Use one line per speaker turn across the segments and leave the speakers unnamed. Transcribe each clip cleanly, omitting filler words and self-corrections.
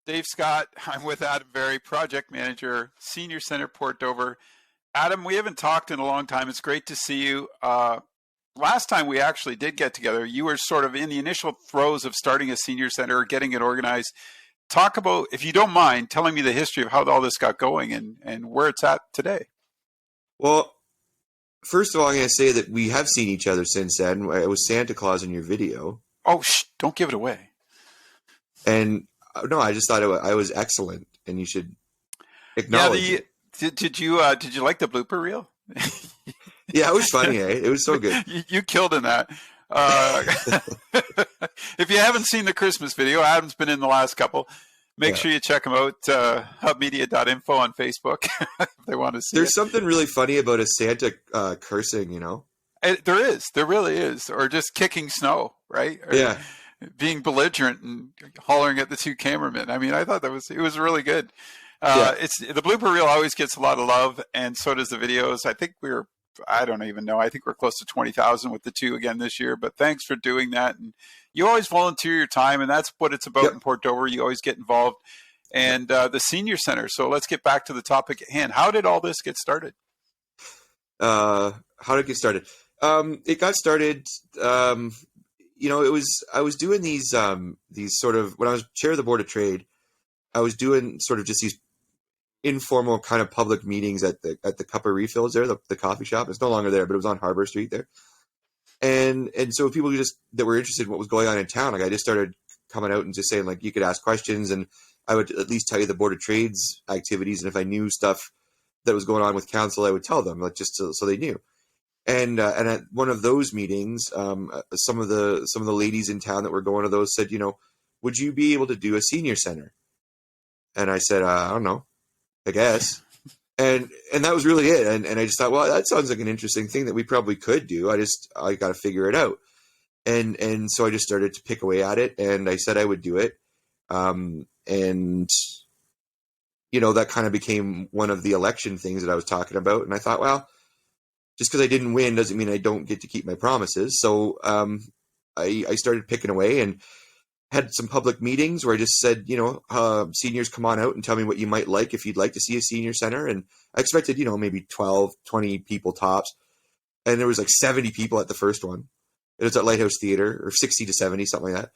Dave Scott. I'm with Adam Veri, project manager, Senior Center, Port Dover. Adam, we haven't talked in a long time. It's great to see you. Last time we actually did get together, you were sort of in the initial throes of starting a senior center, getting it organized. Talk about, if you don't mind, telling me the history of how all this got going and where it's at today.
Well, first of all, I'm going to say that we have seen each other since then. It was Santa Claus in your video.
Oh, don't give it away.
And no, I just thought I was excellent, and you should acknowledge it.
Did you like the blooper reel?
Yeah, it was funny. It was so good.
You killed in that. If you haven't seen the Christmas video, Adam's been in the last couple. Make sure you check them out. Hubmedia.info on Facebook if they want to see.
There's something really funny about a Santa cursing, you know.
There really is, or just kicking snow, right? Or
yeah,
being belligerent and hollering at the two cameramen. I mean, I thought it was really good. It's the blooper reel always gets a lot of love, and so does the videos. I don't even know. I think we're close to 20,000 with the two again this year. But thanks for doing that. And you always volunteer your time, and that's what it's about in Port Dover. You always get involved, and the senior center. So let's get back to the topic at hand. How did all this get started?
How did it get started? It got started. I was doing these sort of, when I was chair of the board of trade, I was doing sort of just these informal kind of public meetings at the Cuppa Refills there, the coffee shop. It's no longer there, but it was on Harbor Street there. And so people that were interested in what was going on in town, like I just started coming out and just saying, like, you could ask questions, and I would at least tell you the board of trade's activities. And if I knew stuff that was going on with council, I would tell them, like, just so they knew. And at one of those meetings, some of the ladies in town that were going to those said, would you be able to do a senior center? And I said, I don't know, I guess. And that was really it. And I just thought, well, that sounds like an interesting thing that we probably could do. I got to figure it out. And so I just started to pick away at it, and I said I would do it. And that kind of became one of the election things that I was talking about. And I thought, well, just because I didn't win doesn't mean I don't get to keep my promises. So I started picking away and had some public meetings where I just said, seniors, come on out and tell me what you might like if you'd like to see a senior center. And I expected, maybe 12, 20 people tops. And there was like 70 people at the first one. It was at Lighthouse Theater, or 60 to 70, something like that.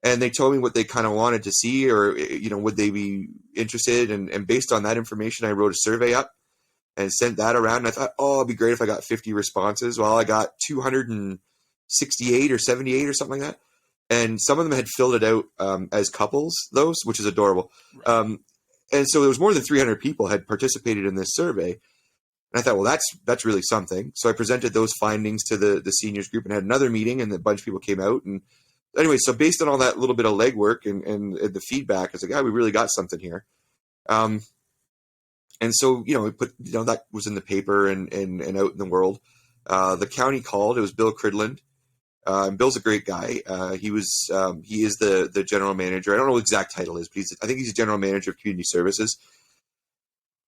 And they told me what they kind of wanted to see, or, would they be interested? And based on that information, I wrote a survey up and sent that around. And I thought, it'd be great if I got 50 responses. Well, I got 268 or 78 or something like that. And some of them had filled it out as couples, which is adorable. Right. And so there was more than 300 people had participated in this survey. And I thought, well, that's really something. So I presented those findings to the seniors group and had another meeting, and a bunch of people came out. And anyway, so based on all that little bit of legwork and the feedback, I was like, we really got something here. And so, we put, that was in the paper and out in the world. The county called. It was Bill Cridland. Bill's a great guy. He is the general manager. I don't know what the exact title is, but I think he's the general manager of community services.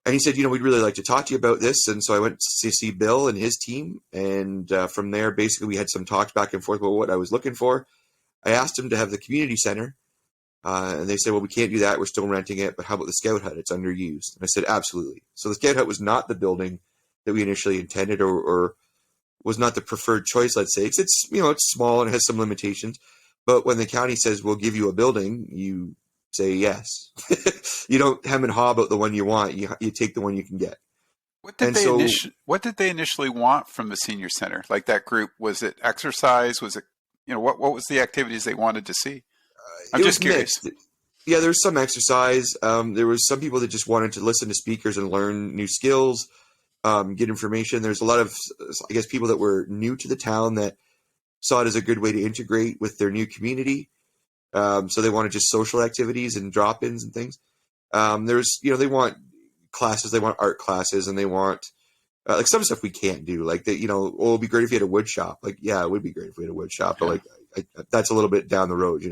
And he said, we'd really like to talk to you about this. And so I went to see Bill and his team. And from there, basically, we had some talks back and forth about what I was looking for. I asked him to have the community center. And they said, well, we can't do that. We're still renting it. But how about the Scout Hut? It's underused. And I said, absolutely. So the Scout Hut was not the building that we initially intended, or was not the preferred choice, let's say. It's it's small and it has some limitations. But when the county says, we'll give you a building, you say yes. You don't hem and haw about the one you want. You take the one you can get.
What did they initially want from the senior center? Like that group, was it exercise? Was it, what was the activities they wanted to see? I'm just curious.
Mixed. Yeah, there was some exercise. There was some people that just wanted to listen to speakers and learn new skills, get information. There's a lot of, I guess, people that were new to the town that saw it as a good way to integrate with their new community. So they wanted just social activities and drop-ins and things. There's, they want classes, they want art classes, and they want like some stuff we can't do. Like that, it'd be great if you had a wood shop. Like, yeah, it would be great if we had a wood shop, but like that's a little bit down the road,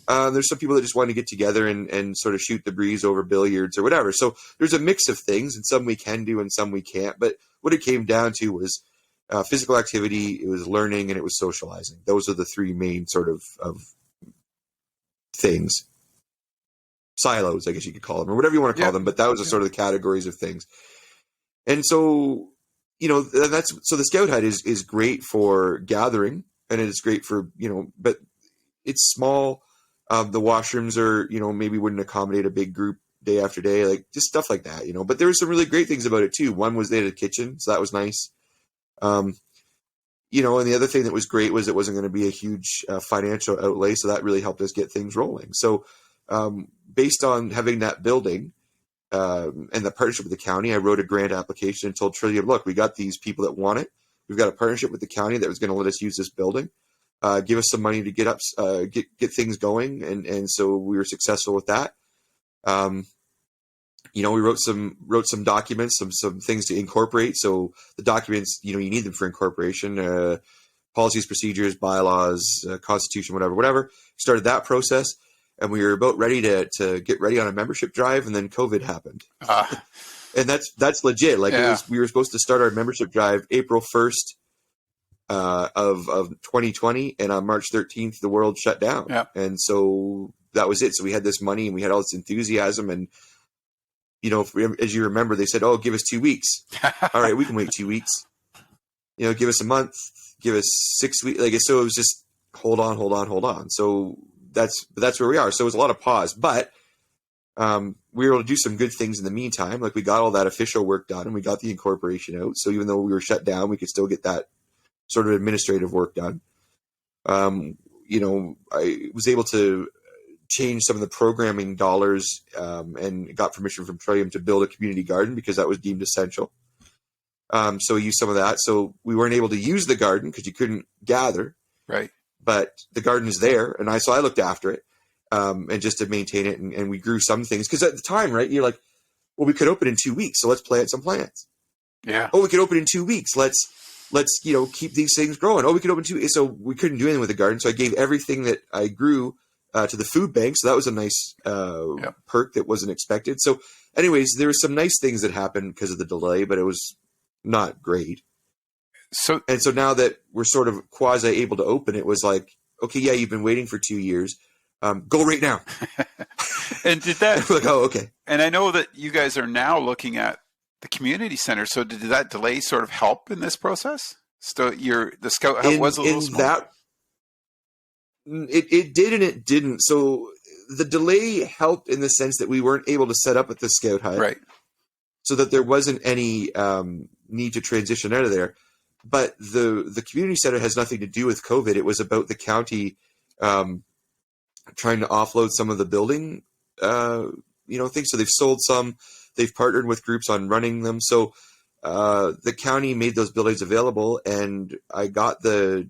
There's some people that just want to get together and sort of shoot the breeze over billiards or whatever. So there's a mix of things, and some we can do and some we can't. But what it came down to was physical activity, it was learning, and it was socializing. Those are the three main sort of things. silos, I guess you could call them, or whatever you want to call them. But that was the sort of the categories of things. And so, so the scout hut is great for gathering, and it is great for, but it's small. The washrooms are, maybe wouldn't accommodate a big group day after day, like just stuff like that, But there were some really great things about it too. One was they had a kitchen, so that was nice. And the other thing that was great was it wasn't going to be a huge financial outlay, so that really helped us get things rolling. So based on having that building and the partnership with the county, I wrote a grant application and told Trillium, look, we got these people that want it. We've got a partnership with the county that was going to let us use this building. Give us some money to get things going, and so we were successful with that. We wrote some documents, some things to incorporate. So the documents, you need them for incorporation, policies, procedures, bylaws, constitution, whatever. Started that process, and we were about ready to get ready on a membership drive, and then COVID happened. And that's legit. Like we were supposed to start our membership drive April 1st. Of 2020, and on March 13th, the world shut down.
Yeah.
And so that was it. So we had this money and we had all this enthusiasm, and, as you remember, they said, oh, give us 2 weeks. All right, we can wait 2 weeks. Give us a month, give us 6 weeks. So it was just hold on. So that's where we are. So it was a lot of pause, but we were able to do some good things in the meantime. Like we got all that official work done and we got the incorporation out. So even though we were shut down, we could still get that sort of administrative work done. I was able to change some of the programming dollars and got permission from Trillium to build a community garden because that was deemed essential. So we used some of that. So we weren't able to use the garden because you couldn't gather.
Right.
But the garden is there, and I looked after it and just to maintain it, and we grew some things. Because at the time, right, you're like, well, we could open in 2 weeks, so let's plant some plants.
Yeah.
Oh, we could open in 2 weeks. Let's keep these things growing. Oh, we could open so we couldn't do anything with the garden. So I gave everything that I grew to the food bank. So that was a nice perk that wasn't expected. So anyways, there were some nice things that happened because of the delay, but it was not great. So now that we're sort of quasi able to open, it was like, okay, yeah, you've been waiting for 2 years. Go right now.
And did that?
Like, oh, okay.
And I know that you guys are now looking at the community center. So did that delay sort of help in this process? So the scout hut was a little small.
It did and it didn't. So the delay helped in the sense that we weren't able to set up at the scout hut,
right?
So that there wasn't any need to transition out of there. But the community center has nothing to do with COVID. It was about the county trying to offload some of the building, things. So they've sold some. They've partnered with groups on running them. So the county made those buildings available, and I got the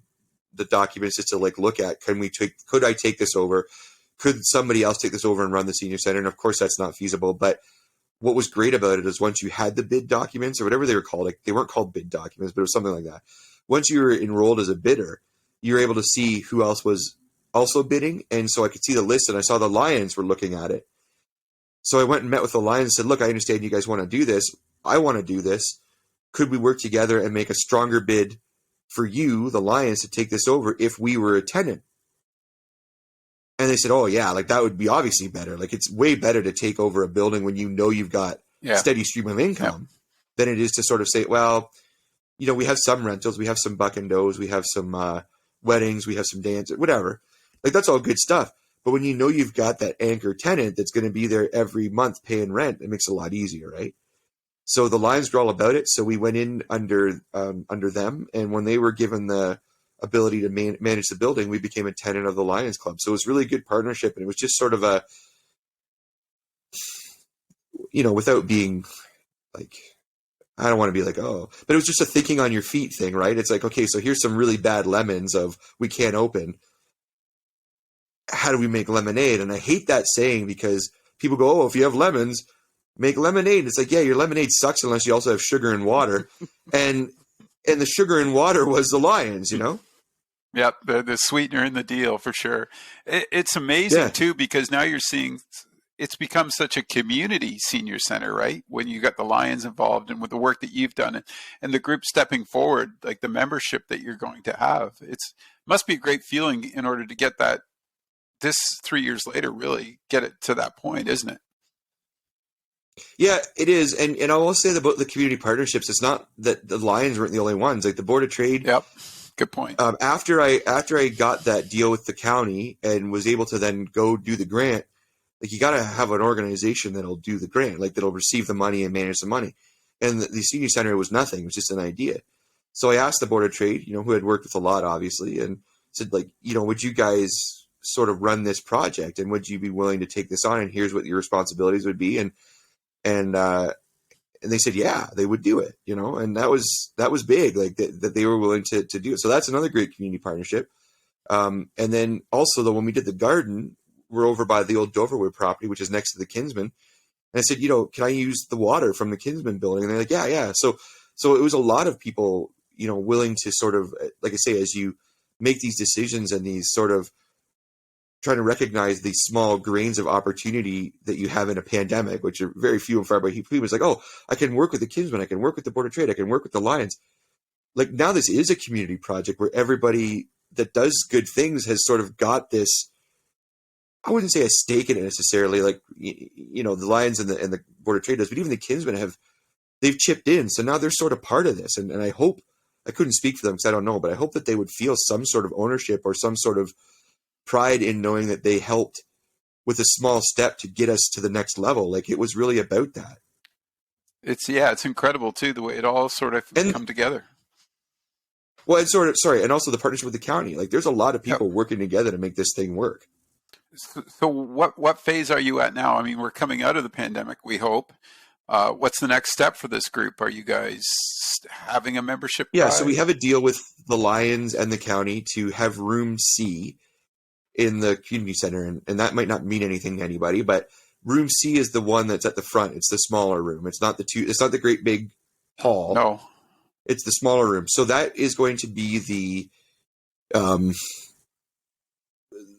documents just to look at. Could I take this over? Could somebody else take this over and run the senior center? And of course, that's not feasible. But what was great about it is once you had the bid documents or whatever they were called, they weren't called bid documents, but it was something like that. Once you were enrolled as a bidder, you were able to see who else was also bidding. And so I could see the list, and I saw the Lions were looking at it. So I went and met with the Lions and said, look, I understand you guys want to do this. I want to do this. Could we work together and make a stronger bid for you, the Lions, to take this over if we were a tenant? And they said, oh, yeah, that would be obviously better. It's way better to take over a building when you've got steady stream of income than it is to sort of say, well, we have some rentals, we have some buck and does, we have some weddings, we have some dances, whatever. That's all good stuff. But when you've got that anchor tenant that's going to be there every month paying rent, it makes it a lot easier, right? So the Lions were all about it. So we went in under them, and when they were given the ability to manage the building, we became a tenant of the Lions Club. So it was really a good partnership, and it was just sort of a, without being I don't want to be but it was just a thinking on your feet thing, right? It's okay, so here's some really bad lemons of we can't open. How do we make lemonade? And I hate that saying because people go, oh, if you have lemons, make lemonade. It's yeah, your lemonade sucks unless you also have sugar and water. and the sugar and water was the Lions,
Yep, the sweetener in the deal for sure. It's amazing too, because now you're seeing it's become such a community senior center, right? When you got the Lions involved and with the work that you've done and the group stepping forward, the membership that you're going to have, must be a great feeling in order to get that this 3 years later really get it to that point, isn't it?
Yeah, it is. And I will say about the community partnerships, it's not that the Lions weren't the only ones. Like the Board of Trade.
Yep. Good point.
After I got that deal with the county and was able to then go do the grant, like you got to have an organization that'll do the grant, like that'll receive the money and manage the money. And the senior center was nothing; it was just an idea. So I asked the Board of Trade, who had worked with a lot, obviously, and said, like, would you guys sort of run this project, and would you be willing to take this on? And here's what your responsibilities would be, and they said, yeah, they would do it, and that was big, like that they were willing to do it. So that's another great community partnership. And then also, though, when we did the garden, we're over by the old Doverwood property, which is next to the Kinsman. And I said, can I use the water from the Kinsman building? And they're like, yeah. So it was a lot of people, willing to sort of, like I say, as you make these decisions and these sort of trying to recognize these small grains of opportunity that you have in a pandemic, which are very few and far between. People, it's like, oh, I can work with the Kinsman, I can work with the Board of Trade, I can work with the Lions. Like now this is a community project where everybody that does good things has sort of got this, I wouldn't say a stake in it necessarily, like, the Lions and the Board of Trade does, but even the Kinsmen they've chipped in. So now they're sort of part of this. And I hope, I couldn't speak for them because I don't know, but I hope that they would feel some sort of ownership or some sort of pride in knowing that they helped with a small step to get us to the next level. Like it was really about that.
It's incredible too, the way it all sort of come together.
Well, and also the partnership with the county. Like there's a lot of people working together to make this thing work.
So what phase are you at now? I mean, we're coming out of the pandemic, we hope. What's the next step for this group? Are you guys having a membership?
Yeah, so we have a deal with the Lions and the county to have room C in the community center. And that might not mean anything to anybody, but room C is the one that's at the front. It's the smaller room. It's not the great big hall.
No.
It's the smaller room. So that is going to be the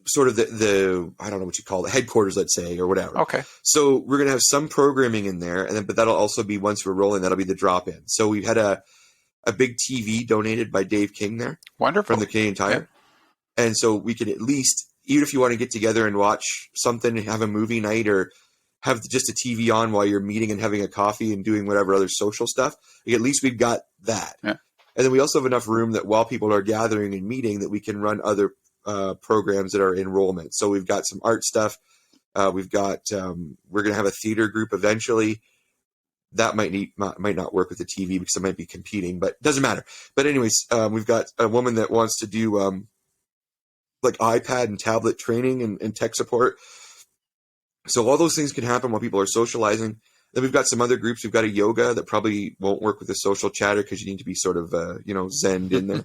sort of the I don't know what you call it, headquarters, let's say, or whatever.
Okay.
So we're going to have some programming in there, but that'll also be, once we're rolling, that'll be the drop-in. So we had a big TV donated by Dave King there.
Wonderful.
From the Canadian Tire. Yeah. And so we can at least, even if you want to get together and watch something, have a movie night, or have just a TV on while you're meeting and having a coffee and doing whatever other social stuff, at least we've got that. Yeah. And then we also have enough room that while people are gathering and meeting, that we can run other programs that are enrollment. So we've got some art stuff. We've got we're going to have a theater group eventually. That might not work with the TV because it might be competing, but doesn't matter. But anyways, we've got a woman that wants to do like iPad and tablet training and tech support. So all those things can happen while people are socializing. Then we've got some other groups. We've got a yoga that probably won't work with the social chatter because you need to be sort of zen'd in there.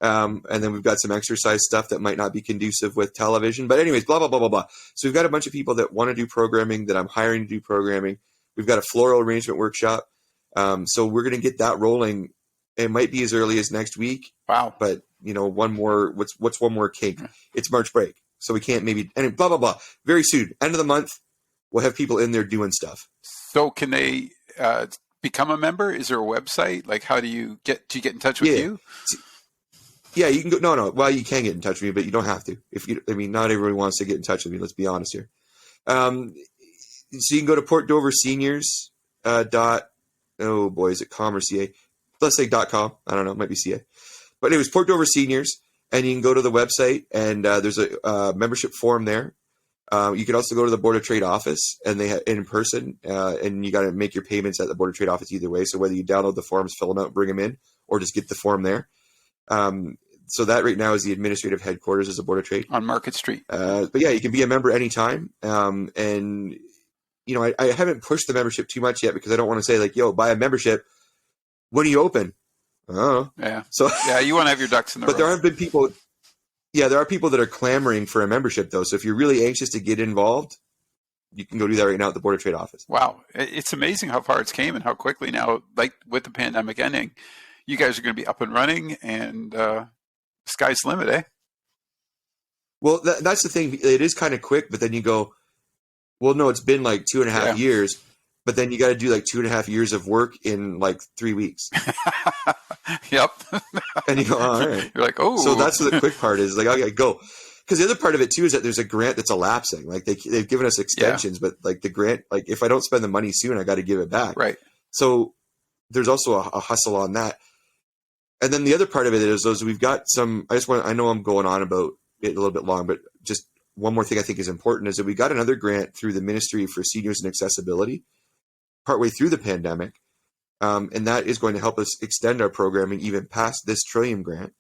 And then we've got some exercise stuff that might not be conducive with television. But anyways, blah, blah, blah, blah, blah. So we've got a bunch of people that want to do programming that I'm hiring to do programming. We've got a floral arrangement workshop. So we're going to get that rolling. It might be as early as next week.
Wow.
But, one more, what's one more kink? It's March break. So we can't and blah, blah, blah. Very soon, end of the month, we'll have people in there doing stuff.
So can they become a member? Is there a website? Like, how do you get in touch with you?
Yeah, you can go. No. Well, you can get in touch with me, but you don't have to. Not everybody wants to get in touch with me. Let's be honest here. So you can go to Port Dover Seniors is it com or CA? Let's say .com. I don't know. It might be CA. But anyways, Port Dover Seniors, and you can go to the website, and there's a membership form there. You can also go to the Board of Trade office, and they have in person, and you got to make your payments at the Board of Trade office either way. So whether you download the forms, fill them out, bring them in, or just get the form there. So that right now is the administrative headquarters as a Board of Trade
on Market Street.
But yeah, you can be a member anytime. And I haven't pushed the membership too much yet because I don't want to say like, yo, buy a membership. When are you open? Oh,
yeah.
So
yeah, you want to have your ducks in the row.
But there have been people. Yeah, there are people that are clamoring for a membership though. So if you're really anxious to get involved, you can go do that right now at the Board of Trade office.
Wow, it's amazing how far it's came and how quickly now. Like with the pandemic ending, you guys are going to be up and running, and sky's the limit, eh?
Well, that's the thing. It is kind of quick, but then you go, well, no, it's been like 2.5 years, but then you got to do like 2.5 years of work in like 3 weeks.
Yep.
And you go, all right.
You're like, oh.
So that's what the quick part is. Like, okay, go. because the other part of it too is that there's a grant that's elapsing. Like they've given us extensions, but like the grant, like if I don't spend the money soon, I got to give it back.
Right.
So there's also a hustle on that. And then the other part of it is we've got some, I know I'm going on about it a little bit long, but just one more thing I think is important is that we got another grant through the Ministry for Seniors and Accessibility partway through the pandemic. And that is going to help us extend our programming even past this Trillium grant.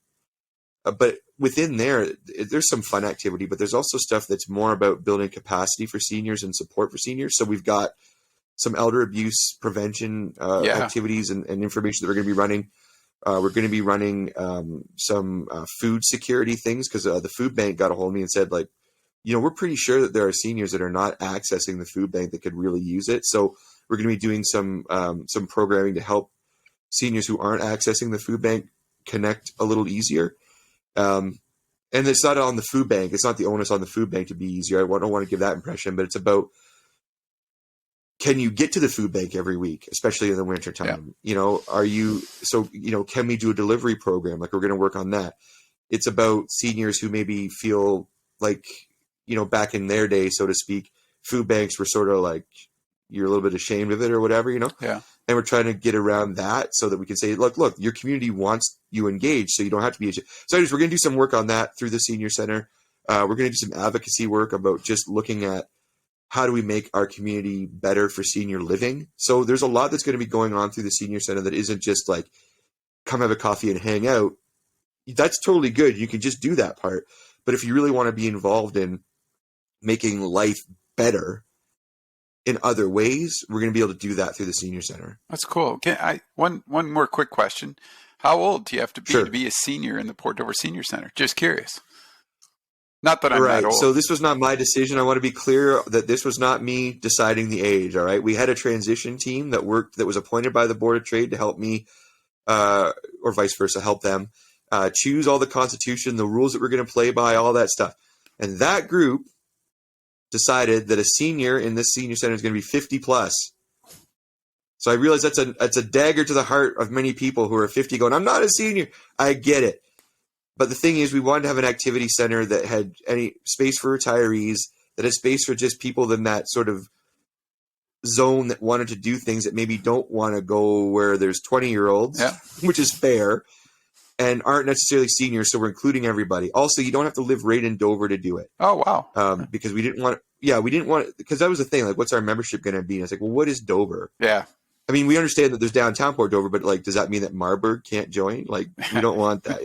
But within there's some fun activity, but there's also stuff that's more about building capacity for seniors and support for seniors. So we've got some elder abuse prevention activities and information that we're going to be running. We're going to be running some food security things because the food bank got a hold of me and said, like, we're pretty sure that there are seniors that are not accessing the food bank that could really use it. So we're going to be doing some programming to help seniors who aren't accessing the food bank connect a little easier. And it's not on the food bank. It's not the onus on the food bank to be easier. I don't want to give that impression, but it's about, can you get to the food bank every week, especially in the winter time? Yeah. Can we do a delivery program? Like, we're going to work on that. It's about seniors who maybe feel like, back in their day, so to speak, food banks were sort of like, you're a little bit ashamed of it or whatever,
Yeah.
And we're trying to get around that so that we can say, look, your community wants you engaged, so you don't have to be ashamed. So we're going to do some work on that through the senior center. We're going to do some advocacy work about just looking at how do we make our community better for senior living. So there's a lot that's going to be going on through the senior center that isn't just like, come have a coffee and hang out. That's totally good. You can just do that part. But if you really want to be involved in making life better in other ways, we're going to be able to do that through the senior center.
That's cool. One more quick question. How old do you have to be to be a senior in the Port Dover Senior Center? Just curious. Not that I'm that old.
So this was not my decision. I want to be clear that this was not me deciding the age. All right. We had a transition team that was appointed by the Board of Trade to help me, or vice versa, help them choose all the constitution, the rules that we're going to play by, all that stuff. And that group decided that a senior in this senior center is going to be 50 plus. So I realize that's a dagger to the heart of many people who are 50 going, I'm not a senior. I get it. But the thing is, we wanted to have an activity center that had any space for retirees, that had space for just people in that sort of zone that wanted to do things that maybe don't want to go where there's 20-year-olds, which is fair, and aren't necessarily seniors. So we're including everybody. Also, you don't have to live right in Dover to do it.
Oh, wow.
Because we didn't want because that was the thing. Like, what's our membership going to be? And it's like, well, what is Dover?
Yeah.
I mean, we understand that there's downtown Port Dover, but like, does that mean that Marburg can't join? Like, we don't want that,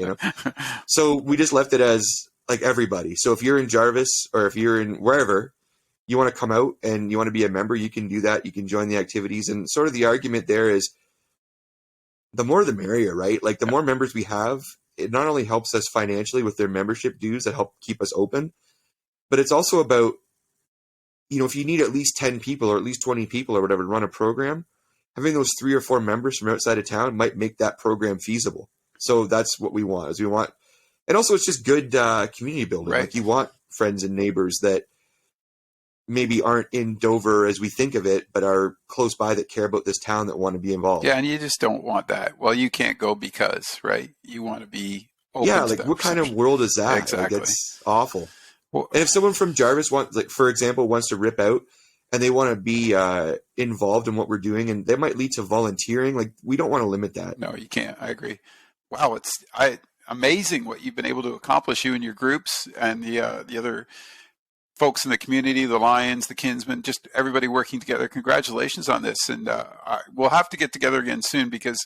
So we just left it as like everybody. So if you're in Jarvis or if you're in wherever, you want to come out and you want to be a member, you can do that. You can join the activities. And sort of the argument there is the more the merrier, right? Like, the more members we have, it not only helps us financially with their membership dues that help keep us open, but it's also about, if you need at least 10 people or at least 20 people or whatever to run a program, having those 3 or 4 members from outside of town might make that program feasible. So that's what we want. And also it's just good community building.
Right.
Like, you want friends and neighbors that maybe aren't in Dover as we think of it, but are close by that care about this town that want to be involved.
Yeah, and you just don't want that. Well, you can't go because, right? You want to be open.
Yeah, like, what kind of world is that?
Exactly.
Like, that's awful.
Well,
and if someone from Jarvis for example, wants to rip out and they want to be involved in what we're doing, and that might lead to volunteering, like, we don't want to limit that.
No, you can't. I agree. Wow, it's amazing what you've been able to accomplish, you and your groups and the other folks in the community, the Lions, the Kinsmen, just everybody working together. Congratulations on this. And we'll have to get together again soon, because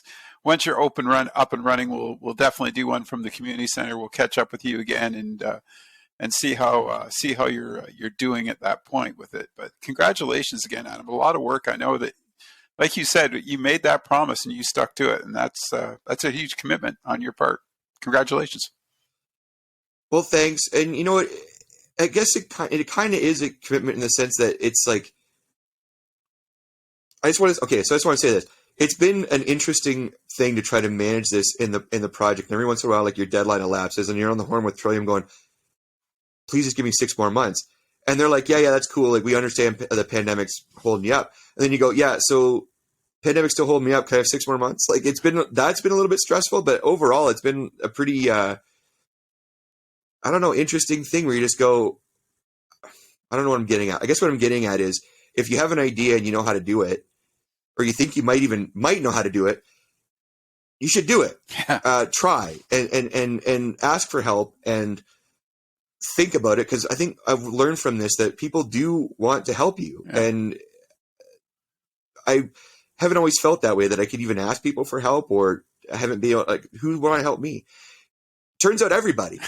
once you're up and running, we'll definitely do one from the community center. We'll catch up with you again and see how you're doing at that point with it. But congratulations again, Adam. A lot of work. I know that, like you said, you made that promise and you stuck to it, and that's a huge commitment on your part. Congratulations.
Well, thanks. And you know what? I guess it kind of is a commitment in the sense that it's like, I just want to say this. It's been an interesting thing to try to manage this in the project. And every once in a while, like, your deadline elapses and you're on the horn with Trillium going, please just give me 6 more months. And they're like, yeah, that's cool. Like, we understand the pandemic's holding you up. And then you go, yeah, so pandemic's still holding me up. Can I have 6 more months? Like, that's been a little bit stressful, but overall it's been a pretty, I don't know, interesting thing where you just go, I don't know what I'm getting at. I guess what I'm getting at is if you have an idea and you know how to do it, or you think you might know how to do it, you should do it.
Yeah.
Try and ask for help and think about it. Cause I think I've learned from this that people do want to help you.
Yeah.
And I haven't always felt that way, that I could even ask people for help, or I haven't been able, like, who want to help me? Turns out everybody.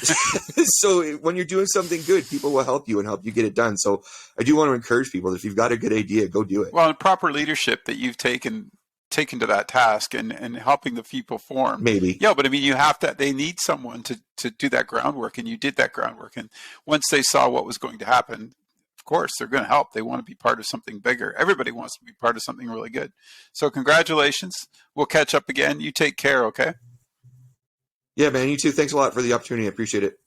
So when you're doing something good, people will help you and help you get it done. So I do want to encourage people that if you've got a good idea, go do it.
Well, and proper leadership that you've taken to that task and helping the people form.
Maybe.
Yeah, but I mean, you have to, they need someone to do that groundwork, and you did that groundwork. And once they saw what was going to happen, of course, they're going to help. They want to be part of something bigger. Everybody wants to be part of something really good. So congratulations. We'll catch up again. You take care, okay?
Yeah, man, you too. Thanks a lot for the opportunity. I appreciate it.